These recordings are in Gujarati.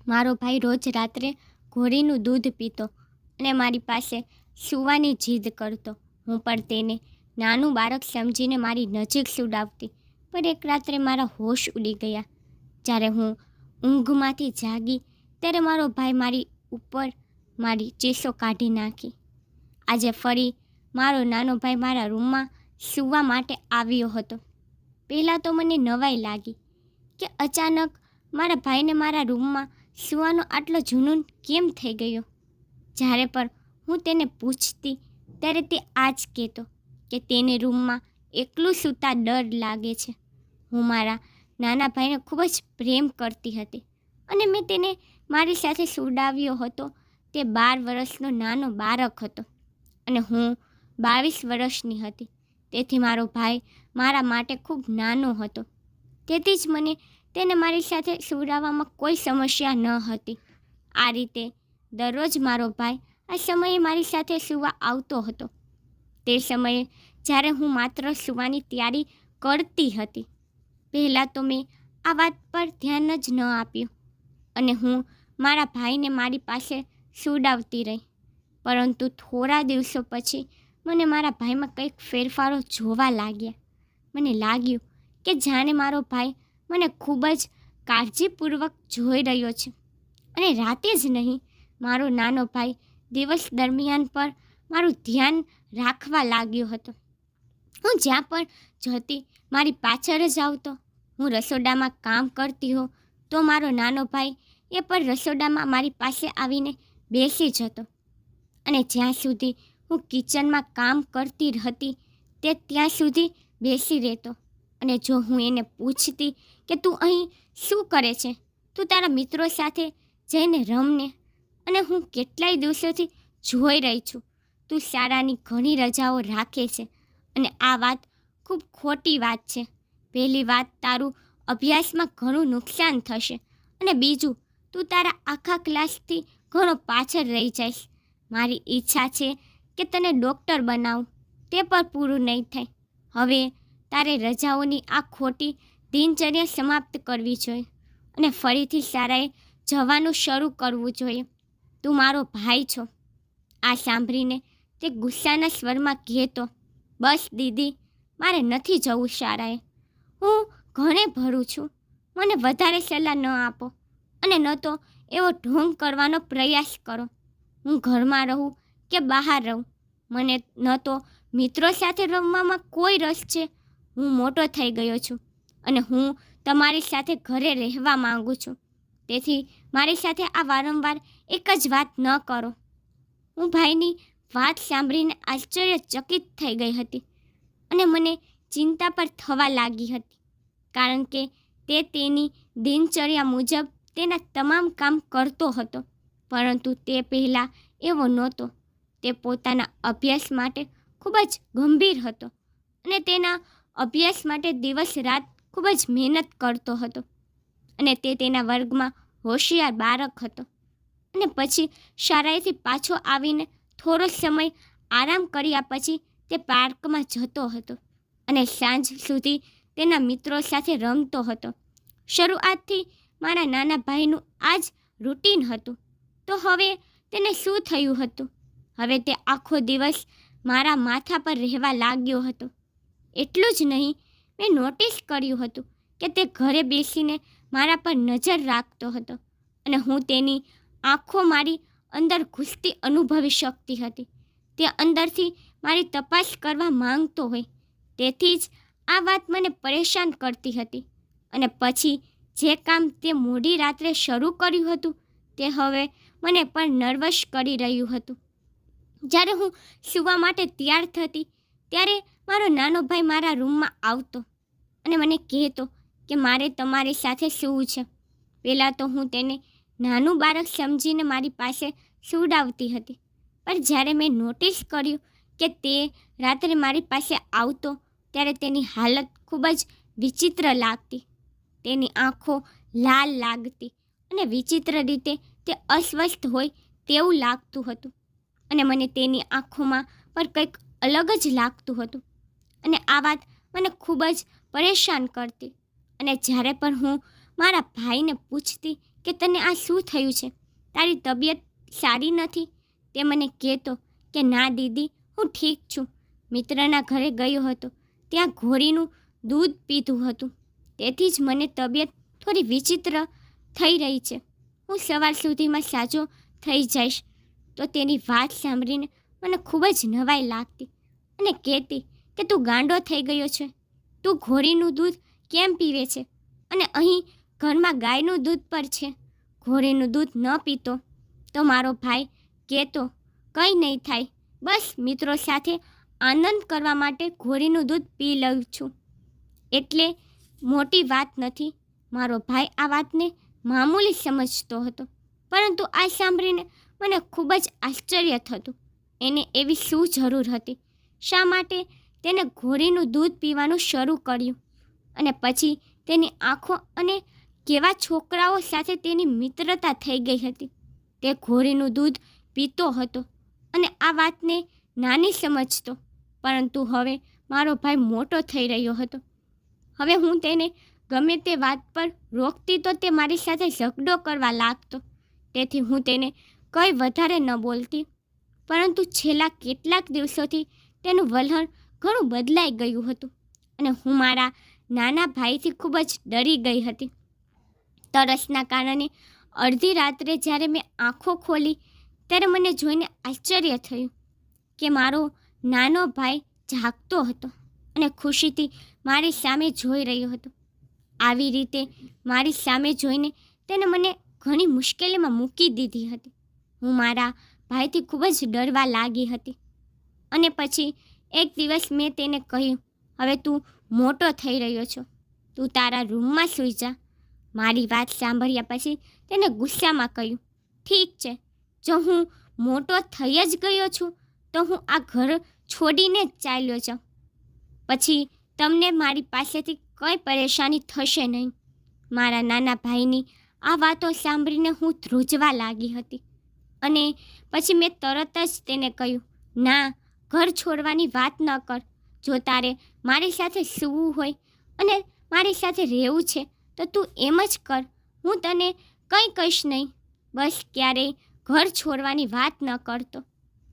મારો ભાઈ રોજ રાત્રે ઘોડીનું દૂધ પીતો અને મારી પાસે સૂવાની જીદ કરતો. હું પણ તેને નાનું બાળક સમજીને મારી નજીક સુડાવતી. પણ એક રાત્રે મારા હોશ ઉડી ગયા. જ્યારે હું ઊંઘમાંથી જાગી ત્યારે મારો ભાઈ મારી ઉપર મારી ચીસો કાઢી નાખી. આજે ફરી મારો નાનો ભાઈ મારા રૂમમાં સૂવા માટે આવ્યો હતો. પહેલાં તો મને નવાઈ લાગી કે અચાનક મારા ભાઈને મારા રૂમમાં સૂવાનો આટલો જુનૂન કેમ થઈ ગયો. જ્યારે પણ હું તેને પૂછતી ત્યારે તે આ જ કહેતો કે તેને રૂમમાં એકલું સૂતા ડર લાગે છે. હું મારા નાના ભાઈને ખૂબ જ પ્રેમ કરતી હતી અને મેં તેને મારી સાથે સુડાવ્યો હતો. તે 12 વર્ષનો નાનો બાળક હતો અને હું 22 વર્ષની હતી. તેથી મારો ભાઈ મારા માટે ખૂબ નાનો હતો. તેથી જ મને તેને મારી સાથે સુડાવવામાં કોઈ સમસ્યા ન હતી. આ રીતે દરરોજ મારો ભાઈ આ સમયે મારી સાથે સૂવા આવતો હતો. તે સમયે જ્યારે હું માત્ર સૂવાની તૈયારી કરતી હતી. પહેલાં તો મેં આ વાત પર ધ્યાન જ ન આપ્યું અને હું મારા ભાઈને મારી પાસે સુડાવતી રહી. પરંતુ થોડા દિવસો પછી મને મારા ભાઈમાં કંઈક ફેરફારો જોવા લાગ્યા. મને લાગ્યું કે જાણે મારો ભાઈ મને ખૂબ જ કાળજીપૂર્વક જોઈ રહ્યો છે. અને રાતે જ નહીં, મારો નાનો ભાઈ દિવસ દરમિયાન પર મારું ધ્યાન રાખવા લાગ્યો હતો. હું જ્યાં પણ જતી મારી પાછળ જ આવતો. હું રસોડામાં કામ કરતી હો તો મારો નાનો ભાઈ એ પણ રસોડામાં મારી પાસે આવીને બેસી જતો. અને જ્યાં સુધી હું કિચનમાં કામ કરતી હતી તે ત્યાં સુધી બેસી રહેતો. અને જો હું એને પૂછતી કે તું અહીં શું કરે છે, તું તારા મિત્રો સાથે જઈને રમને, અને હું કેટલાય દિવસોથી જોઈ રહી છું તું શાળાની ઘણી રજાઓ રાખે છે અને આ વાત ખૂબ ખોટી વાત છે. પહેલી વાત, તારું અભ્યાસમાં ઘણું નુકસાન થશે અને બીજું, તું તારા આખા ક્લાસથી ઘણો પાછળ રહી જઈશ. મારી ઈચ્છા છે કે તને ડૉક્ટર બનાવું, તે પણ પૂરું નહીં થાય. હવે તારે રજાઓની આ ખોટી દિનચર્યા સમાપ્ત કરવી જોઈએ અને ફરીથી શાળાએ જવાનું શરૂ કરવું જોઈએ. તું મારો ભાઈ છો. આ સાંભળીને તે ગુસ્સાના સ્વરમાં કહેતો, બસ દીદી, મારે નથી જવું શાળાએ. હું ઘણે ભણું છું. મને વધારે સલાહ ન આપો અને ન તો એવો ઢોંગ કરવાનો પ્રયાસ કરો. હું ઘરમાં રહું કે બહાર રહું, મને ન તો મિત્રો સાથે રમવામાં કોઈ રસ છે. હું મોટો થઈ ગયો છું અને હું તમારી સાથે ઘરે રહેવા માંગુ છું. તેથી મારી સાથે આ વારંવાર એક જ વાત ન કરો. હું ભાઈની વાત સાંભળીને આશ્ચર્યચકિત થઈ ગઈ હતી અને મને ચિંતા પણ થવા લાગી હતી. કારણ કે તે તેની દિનચર્યા મુજબ તેના તમામ કામ કરતો હતો. પરંતુ તે પહેલાં એવો નહોતો. તે પોતાના અભ્યાસ માટે ખૂબ જ ગંભીર હતો અને તેના અભ્યાસ માટે દિવસ રાત ખૂબ જ મહેનત કરતો હતો. અને તે તેના વર્ગમાં હોશિયાર બાળક હતો. અને પછી શાળાએથી પાછો આવીને થોડો સમય આરામ કર્યા પછી તે પાર્કમાં જતો હતો અને સાંજ સુધી તેના મિત્રો સાથે રમતો હતો. શરૂઆતથી મારા નાના ભાઈનું આ જ રૂટીન હતું. તો હવે તેને શું થયું હતું? હવે તે આખો દિવસ મારા માથા પર રહેવા લાગ્યો હતો. એટલું જ નહીં, મેં નોટિસ કર્યું હતું કે તે ઘરે બેસીને મારા પર નજર રાખતો હતો અને હું તેની આંખો મારી અંદર ઘૂસતી અનુભવી શકતી હતી. તે અંદરથી મારી તપાસ કરવા માંગતો હોય. તેથી જ આ વાત મને પરેશાન કરતી હતી. અને પછી જે કામ તે મોડી રાત્રે શરૂ કર્યું હતું તે હવે મને પણ નર્વસ કરી રહ્યું હતું. જ્યારે હું સૂવા માટે તૈયાર થતી ત્યારે મારો નાનો ભાઈ મારા રૂમમાં આવતો અને મને કહેતો કે મારે તમારી સાથે સૂવું છે. પહેલાં તો હું તેને નાનું બાળક સમજીને મારી પાસે સુડાવતી હતી. પણ જ્યારે મેં નોટિસ કર્યું કે તે રાત્રે મારી પાસે આવતો ત્યારે તેની હાલત ખૂબ જ વિચિત્ર લાગતી. તેની આંખો લાલ લાગતી અને વિચિત્ર રીતે તે અસ્વસ્થ હોય તેવું લાગતું હતું. અને મને તેની આંખોમાં પર કંઈક અલગ જ લાગતું હતું. અને આ વાત મને ખૂબ જ પરેશાન કરતી. અને જ્યારે પણ હું મારા ભાઈને પૂછતી કે તને આ શું થયું છે, તારી તબિયત સારી નથી? તે મને કહેતો કે ના દીદી, હું ઠીક છું. મિત્રના ઘરે ગયો હતો, ત્યાં ઘોડીનું દૂધ પીધું હતું, તેથી જ મને તબિયત થોડી વિચિત્ર થઈ રહી છે. હું સવાર સુધીમાં સાજો થઈ જઈશ. તો તેની વાત સાંભળીને મને ખૂબ જ નવાઈ લાગતી અને કહેતી કે તું ગાંડો થઈ ગયો છે. તું ઘોડીનું દૂધ કેમ પીવે છે અને અહીં ઘરમાં ગાયનું દૂધ પર છે. ઘોડીનું દૂધ ન પીતો તો મારો ભાઈ કહેતો કંઈ નહીં થાય, બસ મિત્રો સાથે આનંદ કરવા માટે ઘોડીનું દૂધ પી લઉં છું, એટલે મોટી વાત નથી. મારો ભાઈ આ વાતને મામૂલી સમજતો હતો, પરંતુ આ સાંભળીને મને ખૂબ જ આશ્ચર્ય થતું. એને એવી શું જરૂર હતી? શા માટે તેને ઘોડીનું દૂધ પીવાનું શરૂ કર્યું? અને પછી તેની આંખો અને કેવા છોકરાઓ સાથે તેની મિત્રતા થઈ ગઈ હતી. તે ઘોડીનું દૂધ પીતો હતો અને આ વાતને નાની સમજતો, પરંતુ હવે મારો ભાઈ મોટો થઈ રહ્યો હતો. હવે હું તેને ગમે તે વાત પર રોકતી તો તે મારી સાથે ઝઘડો કરવા લાગતો. તેથી હું તેને કંઈ વધારે ન બોલતી, પરંતુ છેલ્લા કેટલાક દિવસોથી તેનું વલણ ઘણું બદલાઈ ગયું હતું અને હું મારા નાના ભાઈથી ખૂબ જ ડરી ગઈ હતી. તરસના કારણે અડધી રાત્રે જ્યારે મેં આંખો ખોલી ત્યારે મને જોઈને આશ્ચર્ય થયું કે મારો નાનો ભાઈ જાગતો હતો અને ખુશીથી મારી સામે જોઈ રહ્યો હતો. આવી રીતે મારી સામે જોઈને તેને મને ઘણી મુશ્કેલીમાં મૂકી દીધી હતી. હું મારા ભાઈથી ખૂબ જ ડરવા લાગી હતી અને પછી એક દિવસ મેં તેને કહ્યું, હવે તું મોટો થઈ રહ્યો છો, તું તારા રૂમમાં સૂઈ જા. મારી વાત સાંભળ્યા પછી તેને ગુસ્સામાં કહ્યું, ઠીક છે, જો હું મોટો થઈ જ ગયો છું તો હું આ ઘર છોડીને જ ચાલ્યો જાઉં. પછી તમને મારી પાસેથી કંઈ પરેશાની થશે નહીં. મારા નાના ભાઈની આ વાતો સાંભળીને હું ધ્રુજવા લાગી હતી અને પછી મેં તરત જ તેને કહ્યું, ના, ઘર છોડવાની વાત ન કર. જો તારે મારી સાથે સૂવું હોય અને મારી સાથે રહેવું છે તો તું એમ જ કર. હું તને કંઈ કહીશ નહીં. બસ ક્યારેય ઘર છોડવાની વાત ન કરતો.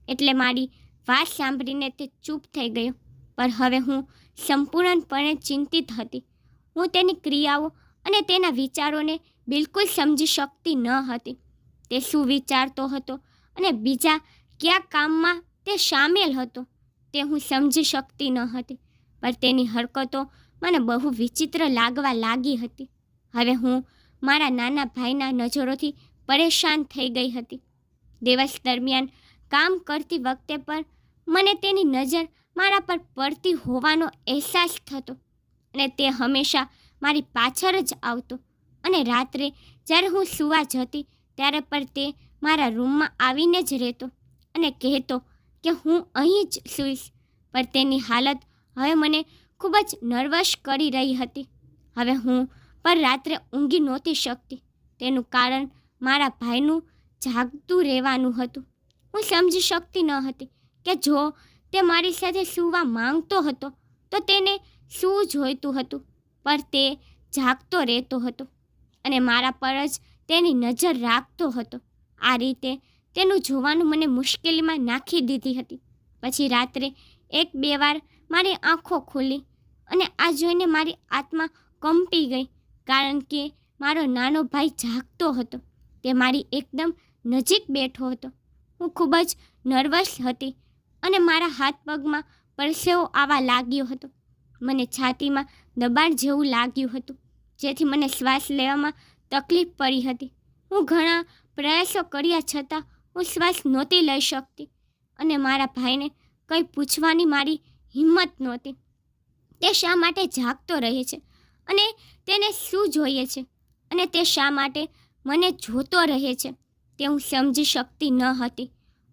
એટલે મારી વાત સાંભળીને તે ચૂપ થઈ ગયો. પણ હવે હું સંપૂર્ણપણે ચિંતિત હતી. હું તેની ક્રિયાઓ અને તેના વિચારોને બિલકુલ સમજી શકતી ન હતી. તે શું વિચારતો હતો અને બીજા કયા કામમાં તે સામેલ હતો તે હું સમજી શકતી ન હતી. પણ તેની હરકતો મને બહુ વિચિત્ર લાગવા લાગી હતી. હવે હું મારા નાના ભાઈના નજરોથી પરેશાન થઈ ગઈ હતી. દિવસ દરમિયાન કામ કરતી વખતે પણ મને તેની નજર મારા પર પડતી હોવાનો અહેસાસ થતો અને તે હંમેશા મારી પાછળ જ આવતો અને રાત્રે જ્યારે હું સૂવા જતી ત્યારે પણ તે મારા રૂમમાં આવીને જ રહેતો અને કહેતો કે હું અહીં જ સૂઈશ. પણ તેની હાલત હવે મને ખૂબ જ નર્વસ કરી રહી હતી. હવે હું પણ રાત્રે ઊંઘી નહોતી શકતી. તેનું કારણ મારા ભાઈનું જાગતું રહેવાનું હતું. હું સમજી શકતી ન હતી કે જો તે મારી સાથે સૂવા માંગતો હતો તો તેને શું જોઈતું હતું, પણ તે જાગતો રહેતો હતો અને મારા પર જ તેની નજર રાખતો હતો. આ રીતે તેનું જોવાનું મને મુશ્કેલીમાં નાખી દીધી હતી. પછી રાત્રે 1-2 વાર મારી આંખો ખુલી અને આ જોઈને મારી આત્મા કંપી ગઈ, કારણ કે મારો નાનો ભાઈ જાગતો હતો. તે મારી એકદમ નજીક બેઠો હતો. હું ખૂબ જ નર્વસ હતી અને મારા હાથ પગમાં પરસેવો આવવા લાગ્યો હતો. મને છાતીમાં દબાણ જેવું લાગ્યું હતું, જેથી મને શ્વાસ લેવામાં તકલીફ પડી હતી. હું ઘણા પ્રયાસો કર્યા છતાં હું શ્વાસ નહોતી લઈ શકતી અને મારા ભાઈને કંઈ પૂછવાની મારી હિંમત નહોતી. તે શા માટે જાગતો રહે છે અને તેને શું જોઈએ છે અને તે શા માટે મને જોતો રહે છે તે હું સમજી શકતી ન હતી.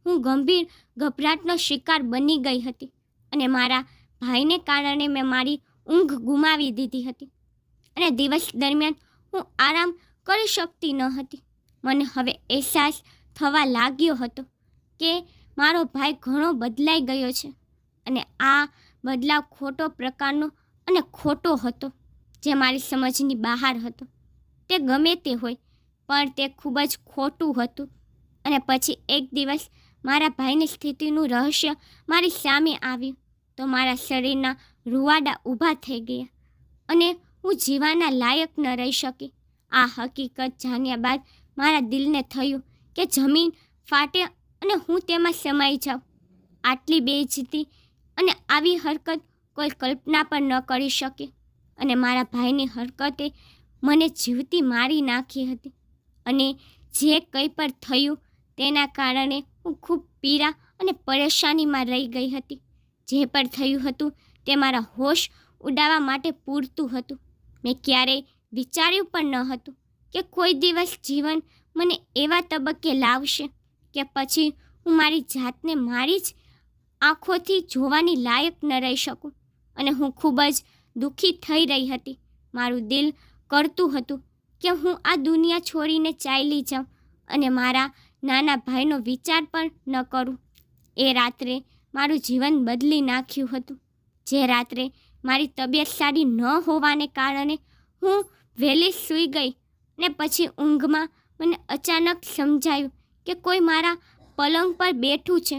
હું ગંભીર ગભરાટનો શિકાર બની ગઈ હતી અને મારા ભાઈને કારણે મેં મારી ઊંઘ ગુમાવી દીધી હતી અને દિવસ દરમિયાન હું આરામ કરી શકતી ન હતી. મને હવે અહેસાસ થવા લાગ્યો હતો કે મારો ભાઈ ઘણો બદલાઈ ગયો છે અને આ બદલાવ ખોટો પ્રકારનો અને ખોટો હતો, જે મારી સમજની બહાર હતો. તે ગમે તે હોય, પણ તે ખૂબ જ ખોટું હતું. અને પછી એક દિવસ મારા ભાઈની સ્થિતિનું રહસ્ય મારી સામે આવ્યું તો મારા શરીરના રૂવાડા ઊભા થઈ ગયા અને હું જીવાના લાયક ન રહી શકી. આ હકીકત જાણ્યા બાદ મારા દિલને થયું કે જમીન ફાટે અને હું તેમાં સમાઈ જાઉં. આટલી બેઇજ્જતી અને આવી હરકત કોઈ કલ્પના પણ ન કરી શકે. અને મારા ભાઈની હરકતે મને જીવતી મારી નાખી હતી. અને જે કંઈ પણ થયું તેના કારણે હું ખૂબ પીડા અને પરેશાનીમાં રહી ગઈ હતી. જે પણ થયું હતું તે મારા હોશ ઉડાવવા માટે પૂરતું હતું. મેં ક્યારેય વિચાર્યું પણ ન હતું કે કોઈ દિવસ જીવન મને એવા તબક્કે લાવશે કે પછી હું મારી જાતને મારી જ આંખોથી જોવાની લાયક ન રહી શકું. અને હું ખૂબ જ દુઃખી થઈ રહી હતી. મારું દિલ કરતું હતું કે હું આ દુનિયા છોડીને ચાલી જાઉં અને મારા નાના ભાઈનો વિચાર પણ ન કરું. એ રાત્રે મારું જીવન બદલી નાખ્યું હતું. જે રાત્રે મારી તબિયત સારી ન હોવાને કારણે હું વહેલી સૂઈ ગઈ ને પછી ઊંઘમાં મને અચાનક સમજાયું કે કોઈ મારા પલંગ પર બેઠું છે.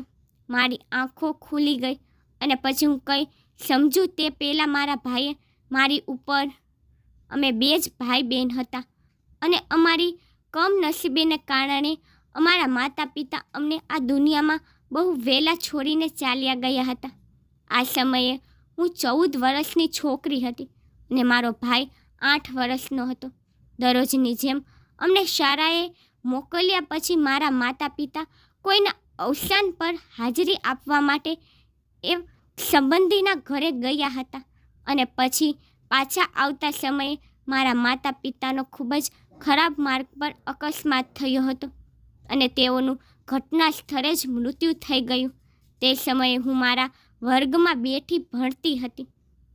મારી આંખો ખુલી ગઈ અને પછી હું કંઈ સમજું તે પહેલાં મારા ભાઈએ મારી ઉપર, અમે 2 જ ભાઈ બહેન હતા અને અમારી કમનસીબીને કારણે અમારા માતા પિતા અમને આ દુનિયામાં બહુ વહેલા છોડીને ચાલ્યા ગયા હતા. આ સમયે હું 14 વર્ષની છોકરી હતી અને મારો ભાઈ 8 વર્ષનો હતો. દરરોજની જેમ અમને શાળાએ મોકલ્યા પછી મારા માતા પિતા કોઈના અવસાન પર હાજરી આપવા માટે એ સંબંધીના ઘરે ગયા હતા. અને પછી પાછા આવતા સમયે મારા માતા પિતાનો ખૂબ જ ખરાબ માર્ગ પર અકસ્માત થયો હતો અને તેઓનું ઘટના સ્થળે જ મૃત્યુ થઈ ગયું. તે સમયે હું મારા વર્ગમાં બેઠી ભણતી હતી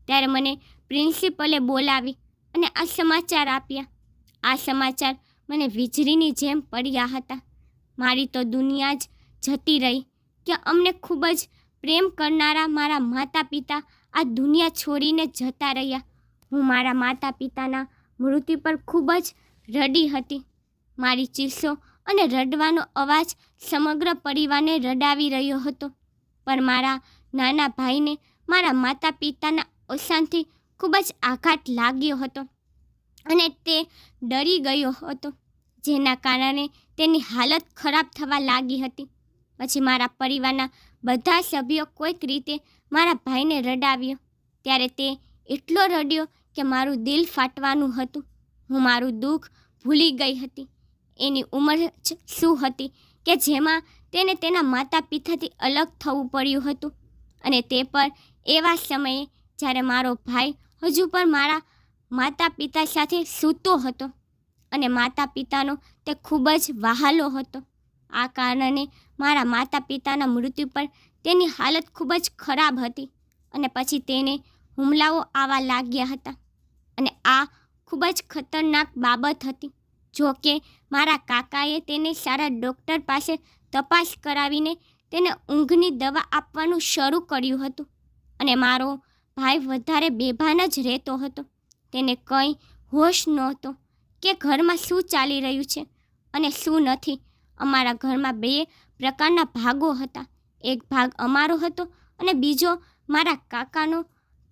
ત્યારે મને પ્રિન્સિપલે બોલાવી અને આ સમાચાર આપ્યા. આ સમાચાર મને વીજળીની જેમ પડ્યા હતા. મારી તો દુનિયા જ જતી રહી કે અમને ખૂબ જ પ્રેમ કરનારા મારા માતા પિતા આ દુનિયા છોડીને જતા રહ્યા. હું મારા માતા પિતાના મૃત્યુ પર ખૂબ જ રડી હતી. મારી ચીસો અને રડવાનો અવાજ સમગ્ર પરિવારને રડાવી રહ્યો હતો. પણ મારા નાના ભાઈને મારા માતા પિતાના અવસાનથી ખૂબ જ આઘાત લાગ્યો હતો અને તે ડરી ગયો હતો, જેના કારણે તેની હાલત ખરાબ થવા લાગી હતી. પછી મારા પરિવારના બધા સભ્યો કોઈક રીતે મારા ભાઈને રડાવ્યો ત્યારે તે એટલો રડ્યો કે મારું દિલ ફાટવાનું હતું. હું મારું દુઃખ ભૂલી ગઈ હતી. એની ઉંમર જ શું હતી કે જેમાં તેને તેના માતા પિતાથી અલગ થવું પડ્યું હતું અને તે પણ એવા સમયે જ્યારે મારો ભાઈ હજુ પણ મારા માતા પિતા સાથે સૂતો હતો અને માતા પિતાનો તે ખૂબ જ વહાલો હતો. આ કારણે મારા માતા પિતાના મૃત્યુ પર તેની હાલત ખૂબ જ ખરાબ હતી અને પછી તેને હુમલાઓ આવવા લાગ્યા હતા અને આ ખૂબ જ ખતરનાક બાબત હતી. જો કે મારા કાકાએ તેને સારા ડૉક્ટર પાસે તપાસ કરાવીને તેને ઊંઘની દવા આપવાનું શરૂ કર્યું હતું અને મારો ભાઈ વધારે બેભાન જ રહેતો હતો. તેને કંઈ હોશ નહોતો કે ઘરમાં શું ચાલી રહ્યું છે અને શું નથી. અમારા ઘરમાં 2 પ્રકારના ભાગો હતા. એક ભાગ અમારો હતો અને બીજો મારા કાકાનો.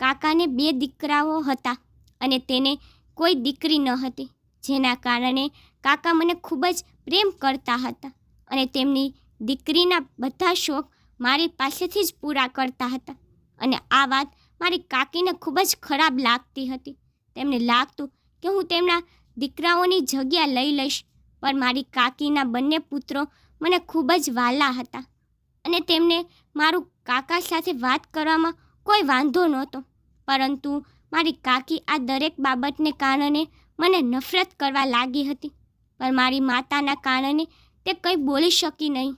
કાકાને 2 દીકરાઓ હતા અને તેને કોઈ દીકરી ન હતી, જેના કારણે કાકા મને ખૂબ જ પ્રેમ કરતા હતા અને તેમની દીકરીના બધા શોખ મારી પાસેથી જ પૂરા કરતા હતા. અને આ વાત મારી કાકીને ખૂબ જ ખરાબ લાગતી હતી. તેમને લાગતું કે હું તેમના દીકરાઓની જગ્યા લઈ લઈશ. પણ મારી કાકીના બંને પુત્રો મને ખૂબ જ વહાલા હતા અને તેમને મારું કાકા સાથે વાત કરવામાં કોઈ વાંધો નહોતો. પરંતુ મારી કાકી આ દરેક બાબતને કારણે મને નફરત કરવા લાગી હતી. પણ મારી માતાના કારણે તે કંઈ બોલી શકી નહીં,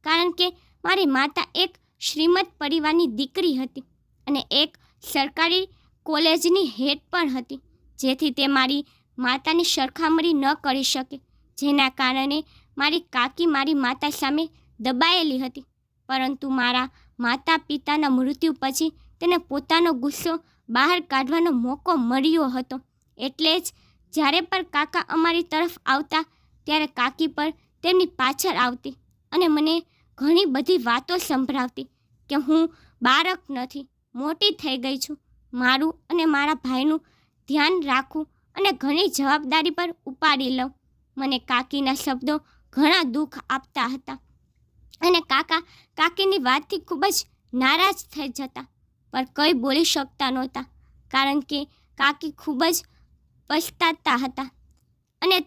કારણ કે મારી માતા એક શ્રીમંત પરિવારની દીકરી હતી અને એક સરકારી કોલેજની હેડ પણ હતી, જેથી તે મારી માતાની સરખામણી ન કરી શકે, જેના કારણે મારી કાકી મારી માતા સામે દબાયેલી હતી. પરંતુ મારા માતા પિતાના મૃત્યુ પછી તેને પોતાનો ગુસ્સો બહાર કાઢવાનો મોકો મળ્યો હતો. એટલે જ જ્યારે પણ કાકા અમારી તરફ આવતા ત્યારે કાકી પર તેમની પાછળ આવતી અને મને ઘણી બધી વાતો સંભળાવતી કે હું બાળક નથી, મોટી થઈ ગઈ છું, મારું અને મારા ભાઈનું ધ્યાન રાખું અને ઘણી જવાબદારી પર ઉપાડી લઉં. મને કાકીના શબ્દો ઘણા દુઃખ આપતા હતા અને કાકીની વાતથી ખૂબ જ નારાજ થઈ જતા, પણ કંઈ બોલી શકતા નહોતા કારણ કે કાકી ખૂબ જ પછતાતા હતા અને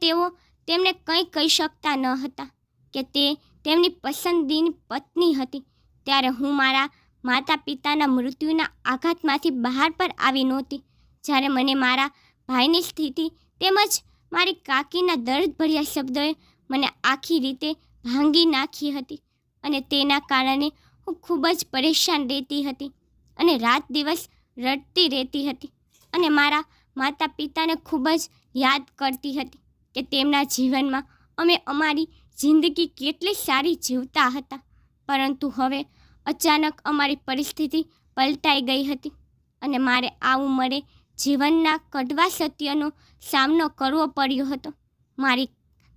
તેમને કંઈ કહી શકતા ન હતા કે તે તેમની પસંદગીની પત્ની હતી. ત્યારે હું મારા માતા પિતાના મૃત્યુના આઘાતમાંથી બહાર પર આવી નહોતી, જ્યારે મને મારા ભાઈની સ્થિતિ તેમજ મારી કાકીના દર્દભર્યા શબ્દોએ મને આખી રીતે ભાંગી નાખી હતી અને તેના કારણે હું ખૂબ જ પરેશાન રહેતી હતી અને રાત દિવસ રડતી રહેતી હતી અને મારા માતા પિતાને ખૂબ જ યાદ કરતી હતી કે તેમના જીવનમાં અમે અમારી જિંદગી કેટલી સારી જીવતા હતા, પરંતુ હવે અચાનક અમારી પરિસ્થિતિ પલટાઈ ગઈ હતી અને મારે આ ઉંમરે જીવનના કડવા સત્યનો સામનો કરવો પડ્યો હતો. મારી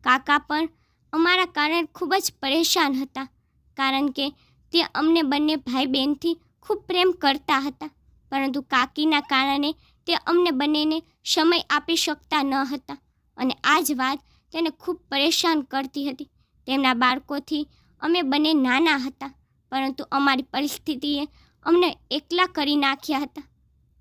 કાકા પણ અમારા કારણે ખૂબ જ પરેશાન હતા કારણ કે તે અમને બંને ભાઈ બહેનથી ખૂબ પ્રેમ કરતા હતા, પરંતુ કાકીના કારણે તે અમને બંનેને સમય આપી શકતા ન હતા અને આ જ વાત તેને ખૂબ પરેશાન કરતી હતી. તેમના બાળકોથી અમે બંને નાના હતા, પરંતુ અમારી પરિસ્થિતિએ અમને એકલા કરી નાખ્યા હતા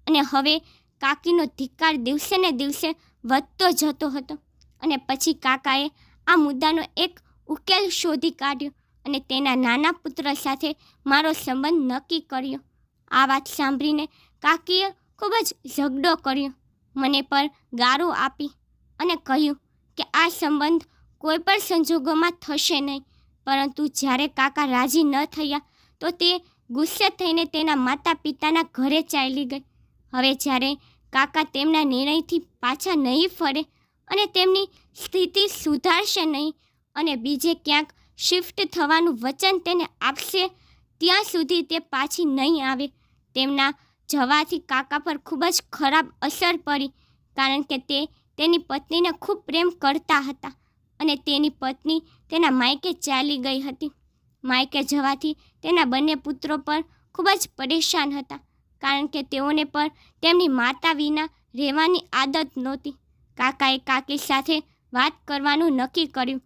અને હવે કાકીનો ધિક્કાર દિવસે ને દિવસે વધતો જતો હતો અને પછી કાકાએ આ મુદ્દાનો એક ઉકેલ શોધી કાઢ્યો અને તેના નાના પુત્ર સાથે મારો સંબંધ નક્કી કર્યો. આ વાત સાંભળીને કાકીએ ખૂબ જ ઝઘડો કર્યો, મને પર ગાળો આપી અને કહ્યું કે આ સંબંધ કોઈ પણ સંજોગોમાં થશે નહીં. પરંતુ જ્યારે કાકા રાજી ન થયા તો તે ગુસ્સે થઈને તેના માતા પિતાના ઘરે ચાલી ગઈ. હવે જ્યારે કાકા તેમના નિર્ણયથી પાછા નહીં ફરે અને તેમની સ્થિતિ સુધારશે નહીં અને બીજે ક્યાંક શિફ્ટ થવાનું વચન તેને આપશે ત્યાં સુધી તે પાછી નહીં આવે. તેમના જવાથી કાકા પર ખૂબ જ ખરાબ અસર પડી કારણ કે તે તેની પત્નીને ખૂબ પ્રેમ કરતા હતા અને તેની પત્ની તેના માયકે ચાલી ગઈ હતી. માયકે જવાથી તેના બંને પુત્રો પણ ખૂબ જ પરેશાન હતા કારણ કે તેઓને પણ તેમની માતા વિના રહેવાની આદત નહોતી. કાકાએ કાકી સાથે વાત કરવાનું નક્કી કર્યું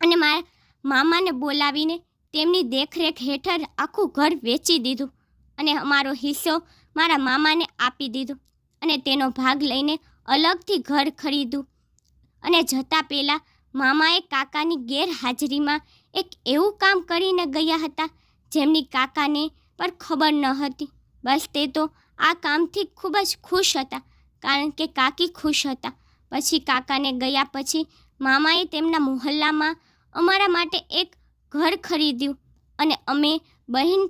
અને મારા મામાને બોલાવીને તેમની દેખરેખ હેઠળ આખું ઘર વેચી દીધું અને અમારો હિસ્સો મારા મામાને આપી દીધો અને તેનો ભાગ લઈને અલગથી ઘર ખરીદ્યું. અને જતાં પહેલાં મામાએ કાકાની ગેરહાજરીમાં એક એવું કામ કરીને ગયા હતા જેમની કાકાને પણ ખબર ન હતી. બસ તે તો આ કામથી ખૂબ જ ખુશ હતા કારણ કે કાકી ખુશ હતા. પછી કાકાને ગયા પછી મામાએ તેમના મોહલ્લામાં અમારા માટે એક ઘર ખરીદ્યું અને અમે બહેન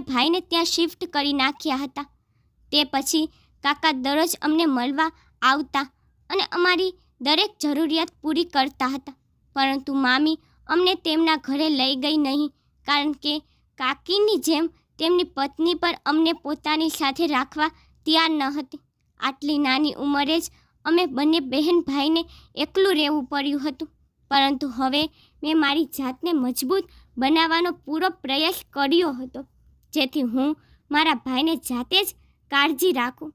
ભાઈને ત્યાં શિફ્ટ કરી નાખ્યા હતા. તે પછી કાકા દરરોજ અમને મળવા આવતા અને અમારી દરેક જરૂરિયાત પૂરી કરતા હતા, પરંતુ મામી અમને તેમના ઘરે લઈ ગઈ નહીં કારણ કે કાકીની જેમ તેમની પત્ની પર અમને પોતાની સાથે રાખવા તૈયાર ન હતી. આટલી નાની ઉંમરે જ અમે બંને બહેન ભાઈને એકલું રહેવું પડ્યું હતું, પરંતુ હવે મેં મારી જાતને મજબૂત બનાવવાનો પૂરો પ્રયાસ કર્યો હતો જેથી હું મારા ભાઈને જાતે જ કાળજી રાખું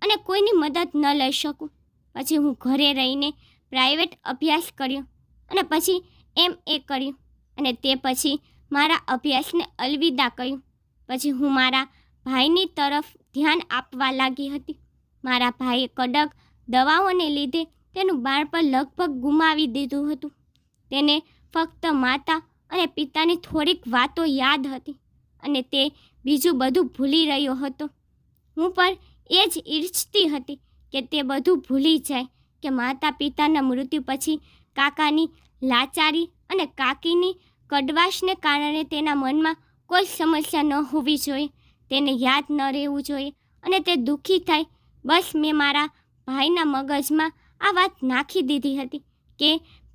અને કોઈની મદદ ન લઈ શકું. પછી હું ઘરે રહીને પ્રાઇવેટ અભ્યાસ કર્યો અને પછી MA કર્યું અને તે પછી મારા અભ્યાસને અલવિદા કહ્યું. પછી હું મારા ભાઈની તરફ ધ્યાન આપવા લાગી હતી. મારા ભાઈએ કડક દવાઓને લીધે તેનું બાળપણ લગભગ ગુમાવી દીધું હતું. તેને ફક્ત માતા અને પિતાની થોડીક વાતો યાદ હતી અને તે બીજું બધું ભૂલી રહ્યો હતો. હું પણ એ જ ઈચ્છતી હતી કે તે બધું ભૂલી જાય કે માતા પિતાના મૃત્યુ પછી કાકાની લાચારી અને કાકીની કડવાશને કારણે તેના મનમાં કોઈ સમસ્યા ન હોવી જોઈએ, તેને યાદ ન રહેવું જોઈએ અને તે દુઃખી થાય. બસ મેં મારા ભાઈના મગજમાં આ વાત નાખી દીધી હતી કે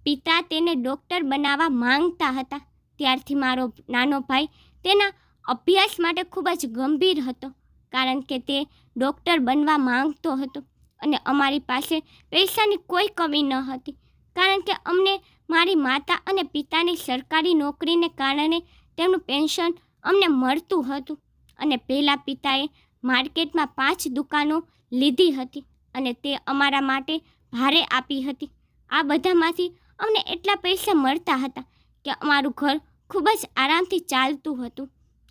પિતા તેને ડૉક્ટર બનાવવા માંગતા હતા. ત્યારથી મારો નાનો ભાઈ તેના અભ્યાસ માટે ખૂબ જ ગંભીર હતો કારણ કે તે ડૉક્ટર બનવા માંગતો હતો અને અમારી પાસે પૈસાની કોઈ કમી ન હતી કારણ કે અમને મારી માતા અને પિતાની સરકારી નોકરીને કારણે તેમનું પેન્શન અમને મળતું હતું. અને પહેલાં પિતાએ માર્કેટમાં 5 દુકાનો લીધી હતી અને તે અમારા માટે ભાડે આપી હતી. આ બધામાંથી અમને એટલા પૈસા મળતા હતા કે અમારું ઘર ખૂબ જ આરામથી ચાલતું હતું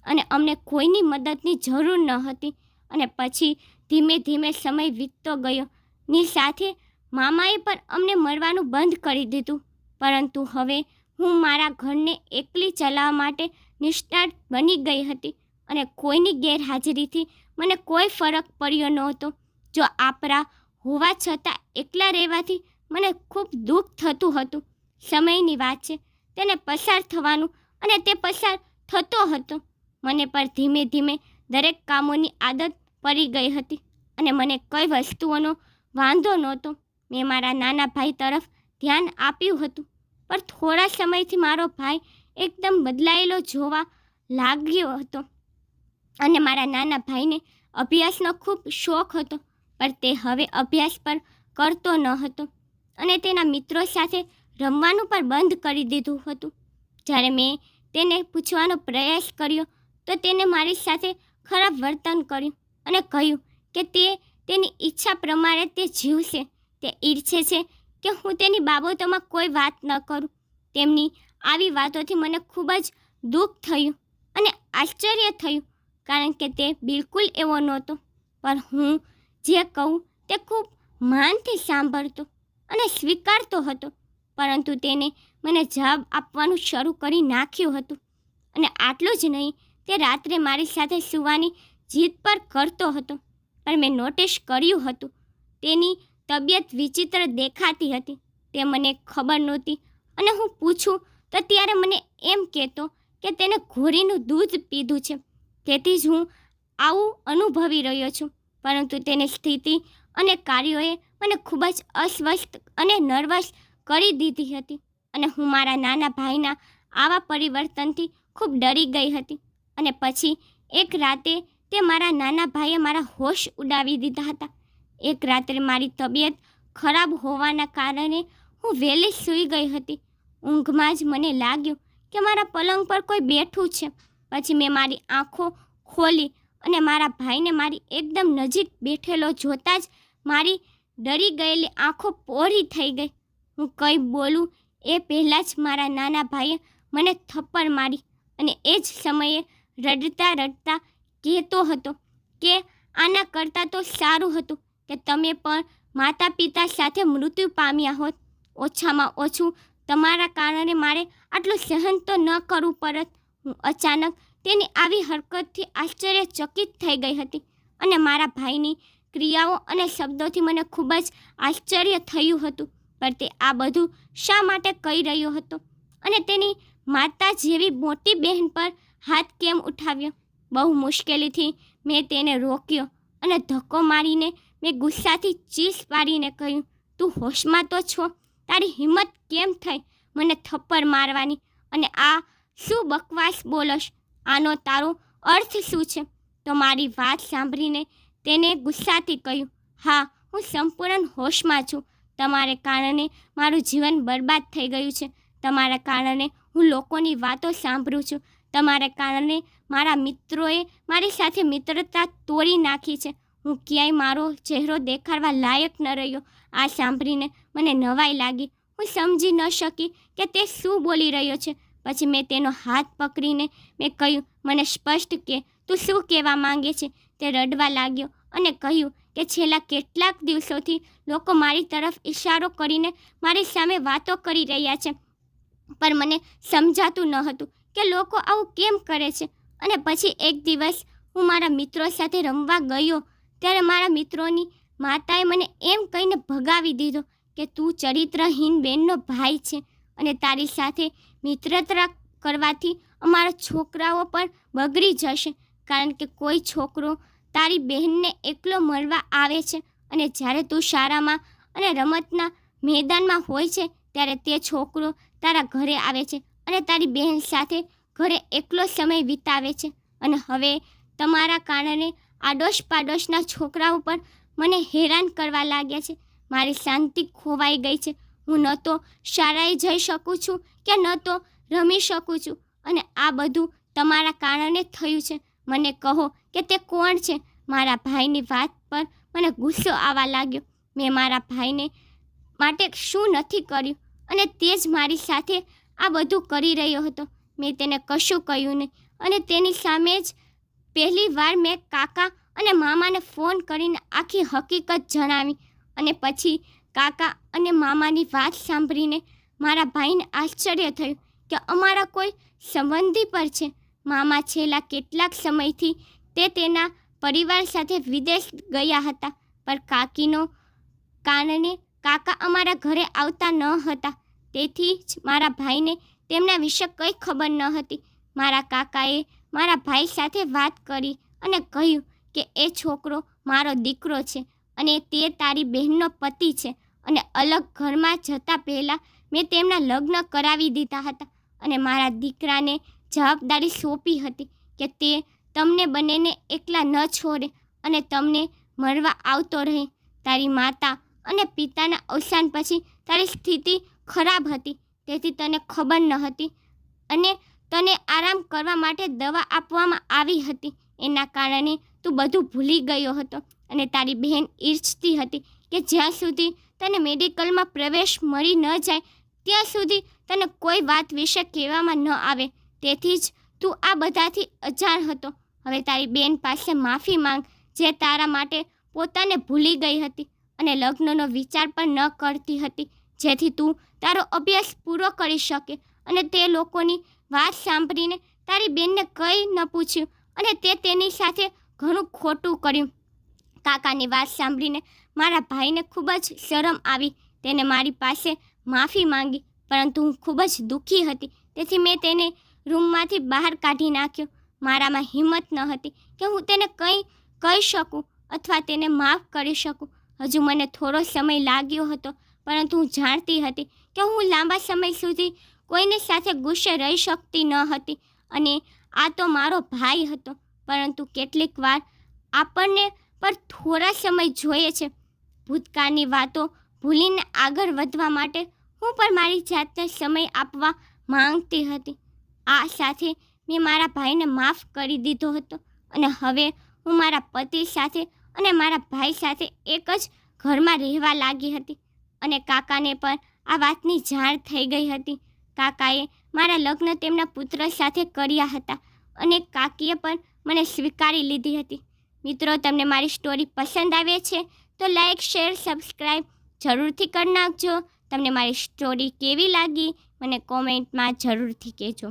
અને અમને કોઈની મદદની જરૂર ન હતી. અને પછી ધીમે ધીમે સમય વીતતો ગયો ની સાથે મામાએ પણ અમને મળવાનું બંધ કરી દીધું. પરંતુ હવે હું મારા ઘરને એકલી ચલાવવા માટે નિષ્ણાત બની ગઈ હતી અને કોઈની ગેરહાજરીથી મને કોઈ ફરક પડ્યો નહોતો. જો આપણા હોવા છતાં એકલા રહેવાથી મને ખૂબ દુઃખ થતું હતું. સમયની વાત છે, તેને પસાર થવાનું અને તે પસાર થતો હતો. મને પર ધીમે ધીમે દરેક કામોની આદત પડી ગઈ હતી અને મને કઈ વસ્તુઓનો વાંધો નહોતો. મેં મારા નાના ભાઈ તરફ ધ્યાન આપ્યું હતું, પણ થોડા સમયથી મારો ભાઈ એકદમ બદલાયેલો જોવા લાગ્યો હતો. અને મારા નાના ભાઈને અભ્યાસનો ખૂબ શોખ હતો, પણ તે હવે અભ્યાસ પણ કરતો ન હતો અને તેના મિત્રો સાથે રમવાનું પણ બંધ કરી દીધું હતું. જ્યારે મેં તેને પૂછવાનો પ્રયાસ કર્યો તો તેને મારી સાથે ખરાબ વર્તન કર્યું અને કહ્યું કે તે તેની ઈચ્છા પ્રમાણે તે જીવશે. તે ઈચ્છે છે કે હું તેની બાબતોમાં કોઈ વાત ન કરું. તેમની આવી વાતોથી મને ખૂબ જ દુઃખ થયું અને આશ્ચર્ય થયું, કારણ કે તે બિલકુલ એવો નહોતો. પણ હું જે કહું તે ખૂબ માનથી સાંભળતો અને સ્વીકારતો હતો. પરંતુ તેને મને જવાબ આપવાનું શરૂ કરી નાખ્યું હતું. અને આટલું જ નહીં, તે રાત્રે મારી સાથે સૂવાની જીદ પર કરતો હતો. પણ મેં નોટિસ કર્યું હતું તેની તબિયત વિચિત્ર દેખાતી હતી. તે મને ખબર નહોતી અને હું પૂછું તો ત્યારે મને એમ કહેતો કે તેને ઘોડીનું દૂધ પીધું છે, તેથી જ હું આવું અનુભવી રહ્યો છું. પરંતુ તેની સ્થિતિ અને કાર્યોએ મને ખૂબ જ અસ્વસ્થ અને નર્વસ કરી દીધી હતી અને હું મારા નાના ભાઈના આવા પરિવર્તનથી ખૂબ ડરી ગઈ હતી. અને પછી એક રાતે તે મારા નાના ભાઈએ મારા હોશ ઉડાવી દીધા હતા. એક રાત્રે મારી તબિયત ખરાબ હોવાના કારણે હું વહેલી સૂઈ ગઈ હતી. ઊંઘમાં જ મને લાગ્યું કે મારા પલંગ પર કોઈ બેઠું છે. પછી મેં મારી આંખો ખોલી અને મારા ભાઈને મારી એકદમ નજીક બેઠેલો જોતાં જ મારી ડરી ગયેલી આંખો પહોળી થઈ ગઈ. હું કંઈ બોલું એ પહેલાં જ મારા નાના ભાઈએ મને થપ્પડ મારી અને એ જ સમયે રડતા રડતા કહેતો હતો કે આના કરતાં તો સારું હતું કે તમે પણ માતા પિતા સાથે મૃત્યુ પામ્યા હોત. ઓછામાં ઓછું તમારા કારણે મારે આટલું સહન તો ન કરવું પડત. હું અચાનક તેની આવી હરકતથી આશ્ચર્યચકિત થઈ ગઈ હતી અને મારા ભાઈની ક્રિયાઓ અને શબ્દોથી મને ખૂબ જ આશ્ચર્ય થયું હતું. પણ તે આ બધું શા માટે કહી રહ્યો હતો અને તેની માતા જેવી મોટી બહેન પર હાથ કેમ ઉઠાવ્યો? બહુ મુશ્કેલીથી મેં તેને રોક્યો અને ધક્કો મારીને મેં ગુસ્સાથી ચીસ પાડીને કહ્યું, તું હોશમાં તો છો? તારી હિંમત કેમ થઈ મને થપ્પડ મારવાની? અને આ શું બકવાસ બોલશ? આનો તારો અર્થ શું છે? તો મારી વાત સાંભળીને તેને ગુસ્સાથી કહ્યું, હા, હું સંપૂર્ણ હોશમાં છું. તમારે કારણે મારું જીવન બરબાદ થઈ ગયું છે. તમારા કારણે હું લોકોની વાતો સાંભળું છું. તમારા કારણે મારા મિત્રોએ મારી સાથે મિત્રતા તોડી નાખી છે. હું ક્યાંય મારો ચહેરો દેખાડવા લાયક ન રહ્યો. આ સાંભળીને મને નવાઈ લાગી. હું સમજી ન શકી કે તે શું બોલી રહ્યો છે. પછી મેં તેનો હાથ પકડીને મેં કહ્યું, મને સ્પષ્ટ કે તું શું કહેવા માંગે છે? તે રડવા લાગ્યો અને કહ્યું કે છેલ્લા કેટલાક દિવસોથી લોકો મારી તરફ ઇશારો કરીને મારી સામે વાતો કરી રહ્યા છે, પણ મને સમજાતું ન હતું કે લોકો આવું કેમ કરે છે. અને પછી એક દિવસ હું મારા મિત્રો સાથે રમવા ગયો ત્યારે મારા મિત્રોની માતાએ મને એમ કહીને ભગાવી દીધો કે તું ચરિત્રહીન બેનનો ભાઈ છે અને તારી સાથે મિત્રતા કરવાથી અમારા છોકરાઓ પણ બગડી જશે, કારણ કે કોઈ છોકરો તારી બહેનને એકલો મળવા આવે છે અને જ્યારે તું શાળામાં અને રમતના મેદાનમાં હોય છે ત્યારે તે છોકરો તારા ઘરે આવે છે અને તારી બહેન સાથે ઘરે એકલો સમય વિતાવે છે. અને હવે તમારા કારણે આડોશ પાડોશના છોકરાઓ પણ મને હેરાન કરવા લાગ્યા છે. મારી શાંતિ ખોવાઈ ગઈ છે. હું ન તો શાળાએ જઈ શકું છું કે ન તો રમી શકું છું, અને આ બધું તમારા કારણે થયું છે. મને કહો કે તે કોણ છે? મારા ભાઈની વાત પર મને ગુસ્સો આવવા લાગ્યો. મેં મારા ભાઈને માટે શું નથી કર્યું, અને તે જ મારી સાથે આ બધું કરી રહ્યો હતો. મેં તેને કશું કહ્યું નહીં, અને તેની સામે જ પહેલી વાર મેં કાકા અને મામાને ફોન કરીને આખી હકીકત જણાવી. અને પછી કાકા અને મામાની વાત સાંભળીને મારા ભાઈને આશ્ચર્ય થયું કે અમારા કોઈ સંબંધી પર છે. મામા છેલ્લા કેટલાક સમયથી તેના પરિવાર સાથે વિદેશ ગયા હતા, પણ કાકીનો કારણે કાકા અમારા ઘરે આવતા ન હતા. તેથી જ મારા ભાઈને તેમના વિશે કંઈ ખબર ન હતી. મારા કાકાએ મારા ભાઈ સાથે વાત કરી અને કહ્યું કે એ છોકરો મારો દીકરો છે, અને તે તારી બહેનનો પતિ છે, અને અલગ ઘરમાં જતાં પહેલાં મેં તેમના લગ્ન કરાવી દીધા હતા, અને મારા દીકરાને જવાબદારી સોંપી હતી કે તે તમને બંનેને એકલા ન છોડે અને તમને મળવા આવતો રહે. તારી માતા અને પિતાના અવસાન પછી તારી સ્થિતિ ખરાબ હતી, તેથી તને ખબર ન હતી, અને તને આરામ કરવા માટે દવા આપવામાં આવી હતી. એના કારણે તું બધું ભૂલી ગયો હતો, અને તારી બહેન ઈચ્છતી હતી કે જ્યાં સુધી તને મેડિકલમાં પ્રવેશ મળી ન જાય ત્યાં સુધી તને કોઈ વાત વિશે કહેવામાં ન આવે. તેથી જ તું આ બધાથી અજાણ હતો. હવે તારી બેન પાસે માફી માંગ, જે તારા માટે પોતાને ભૂલી ગઈ હતી અને લગ્નનો વિચાર પણ ન કરતી હતી, જેથી તું તારો અભ્યાસ પૂરો કરી શકે. અને તે લોકોની વાત સાંભળીને તારી બેનને કંઈ ન પૂછ્યું, અને તે તેની સાથે ઘણું ખોટું કર્યું. કાકાની વાત સાંભળીને મારા ભાઈને ખૂબ જ શરમ આવી. તેને મારી પાસે માફી માંગી, પરંતુ હું ખૂબ જ દુઃખી હતી, તેથી મેં તેને રૂમમાંથી બહાર કાઢી નાખ્યો. મારામાં હિંમત ન હતી કે હું તેને કંઈ કહી શકું અથવા તેને માફ કરી શકું. હજુ મને થોડો સમય લાગ્યો હતો, પરંતુ હું જાણતી હતી કે હું લાંબા સમય સુધી કોઈની સાથે ગુસ્સે રહી શકતી ન હતી, અને આ તો મારો ભાઈ હતો. પરંતુ કેટલીક વાર આપણને પર થોડા સમય જોઈએ છે. ભૂતકાળની વાતો ભૂલીને આગળ વધવા માટે હું પણ મારી જાતને સમય આપવા માંગતી હતી. આ સાથે મેં મારા ભાઈને માફ કરી દીધો હતો, અને હવે હું મારા પતિ સાથે અને મારા ભાઈ સાથે એક જ ઘરમાં રહેવા લાગી હતી. અને કાકાને પણ આ વાતની જાણ થઈ ગઈ હતી. કાકાએ મારા લગ્ન તેમના પુત્ર સાથે કર્યા હતા, અને કાકીએ પણ મને સ્વીકારી લીધી હતી. મિત્રો, તમને મારી સ્ટોરી પસંદ આવે છે તો લાઈક, શેર, સબસ્ક્રાઈબ જરૂરથી કરી નાખજો. તમને મારી સ્ટોરી કેવી લાગી મને કોમેન્ટમાં જરૂરથી કહેજો.